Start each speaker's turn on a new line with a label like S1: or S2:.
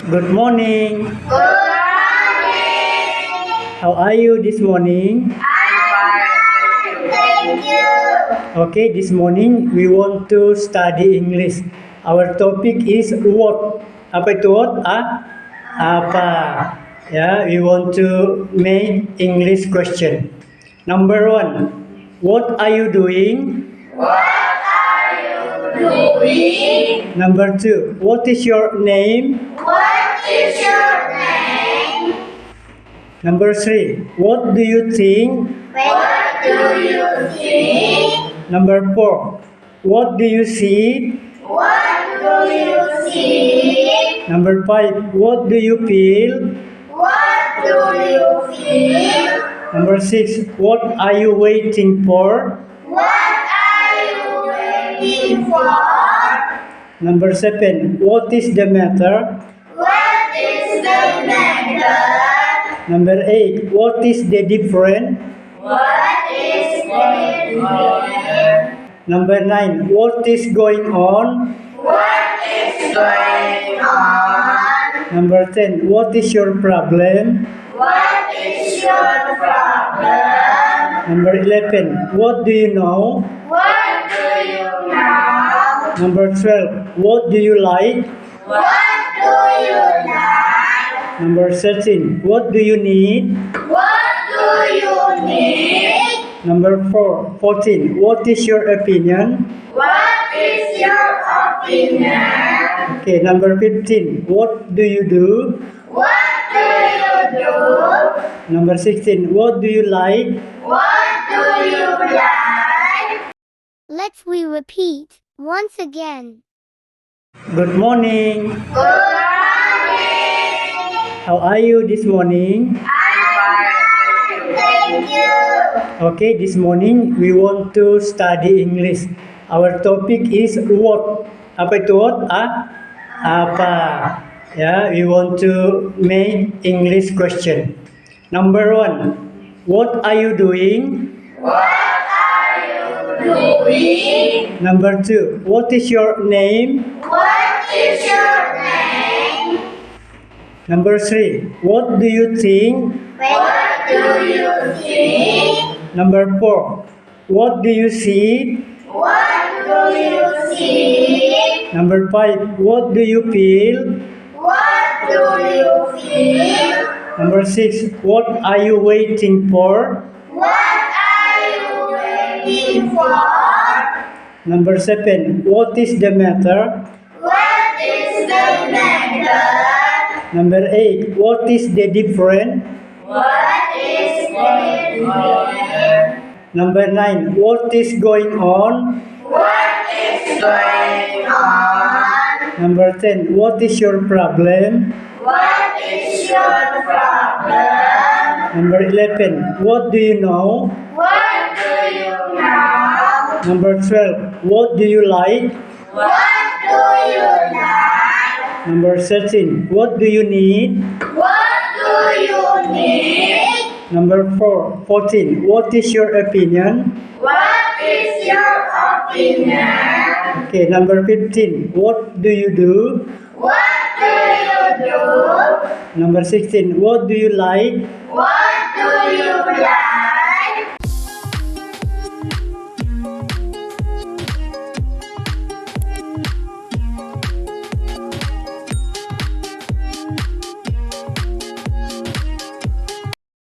S1: Good morning.
S2: Good morning.
S1: How are you this morning?
S2: I'm fine. Thank you.
S1: Okay, this morning we want to study English. Our topic is what. Apa itu what? Apa. Yeah, we want to make English question. Number 1. What are you doing?
S2: What are you doing?
S1: Number 2. What is your name?
S2: What is your name?
S1: Number 3. What do you think?
S2: What do you think?
S1: Number 4. What do you see?
S2: What do you see?
S1: Number 5. What do you feel?
S2: What do you feel?
S1: Number 6. What are you waiting for?
S2: What are you waiting for?
S1: Number 7. What is the matter?
S2: What is the matter?
S1: Number 8. What is the difference?
S2: What is the difference?
S1: Number 9. What is going on?
S2: What is going on?
S1: Number 10. What is your problem?
S2: What is your problem?
S1: Number 11. What do you know?
S2: What do you know?
S1: Number 12. What do you like?
S2: What do you like?
S1: Number 13. What do you need?
S2: What do you need?
S1: Number 14. What is your opinion?
S2: What is your opinion?
S1: Okay, number 15. What do you do?
S2: What do you do?
S1: Number 16. What do you like?
S2: What do you like?
S3: Let's repeat once again.
S1: Good morning.
S2: Good morning.
S1: How are you this morning?
S2: I'm fine. Thank you.
S1: Okay, this morning we want to study English. Our topic is what. Apa itu what? Apa. Yeah, we want to make English question. Number 1. What are you doing?
S2: What are you doing?
S1: Number 2. What is your name?
S2: What is your name?
S1: Number 3. What do you think?
S2: What do you think?
S1: Number 4. What do you see?
S2: What do you see?
S1: Number 5. What do you feel?
S2: What do you feel?
S1: Number 6. What are you waiting for?
S2: What are you waiting for?
S1: Number 7. What is the matter?
S2: What is the matter?
S1: Number 8. What is the difference?
S2: What is the difference?
S1: Number 9. What is going on?
S2: What is going on?
S1: Number 10. What is your problem?
S2: What is your problem?
S1: Number 11. What do you know?
S2: What do you know?
S1: Number 12. What do you like?
S2: What do you like?
S1: Number 13. What do you need?
S2: What do you need?
S1: Number 14. What is your opinion?
S2: What is your opinion?
S1: Okay, number 15. What do you do?
S2: What do you do?
S1: Number 16. What do you like?